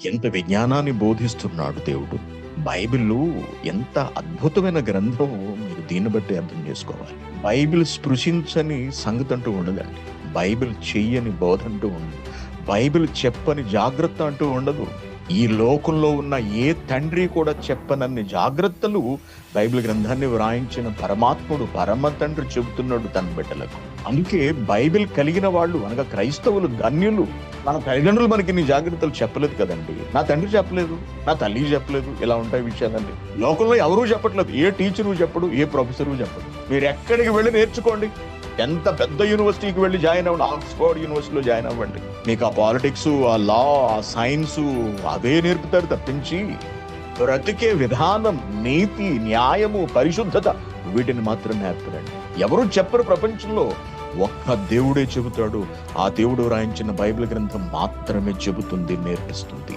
ఎంత విజ్ఞానాన్ని బోధిస్తున్నాడు దేవుడు. బైబిలు ఎంత అద్భుతమైన గ్రంథం, మీరు దీన్ని బట్టి అర్థం చేసుకోవాలి. బైబిల్ స్పృశించని సంగతి అంటూ ఉండదండి. బైబిల్ చెయ్యని బోధ అంటూ ఉండదు. బైబిల్ చెప్పని జాగ్రత్త అంటూ ఉండదు. ఈ లోకంలో ఉన్న ఏ తండ్రి కూడా చెప్పనన్ని జాగ్రత్తలు బైబిల్ గ్రంథాన్ని వ్రాయించిన పరమాత్ముడు, పరమ తండ్రి చెబుతున్నాడు తన బిడ్డలకు. అందుకే బైబిల్ కలిగిన వాళ్ళు అనగా క్రైస్తవులు ధన్యులు. మన తల్లిదండ్రులు మనకి ఇన్ని జాగ్రత్తలు చెప్పలేదు కదండి. నా తండ్రి చెప్పలేదు, నా తల్లి చెప్పలేదు. ఇలా ఉంటాయి విషయాలండి. లోకంలో ఎవరూ చెప్పట్లేదు. ఏ టీచరు చెప్పడు, ఏ ప్రొఫెసరు చెప్పడు. మీరు ఎక్కడికి వెళ్ళి నేర్చుకోండి. ఎంత పెద్ద యూనివర్సిటీకి వెళ్ళి జాయిన్ అవ్వండి, ఆక్స్ఫర్డ్ యూనివర్సిటీలో జాయిన్ అవ్వండి. మీకు ఆ పాలిటిక్స్, ఆ లా, ఆ సైన్స్ అవే నేర్పుతారు తప్పించి బ్రతికే విధానం, నీతి, న్యాయము, పరిశుద్ధత వీటిని మాత్రం నేర్పరండి. ఎవరు చెప్పరు ప్రపంచంలో. ఒక్క దేవుడే చెబుతాడు. ఆ దేవుడు రాయించిన బైబిల్ గ్రంథం మాత్రమే చెబుతుంది, నేర్పిస్తుంది.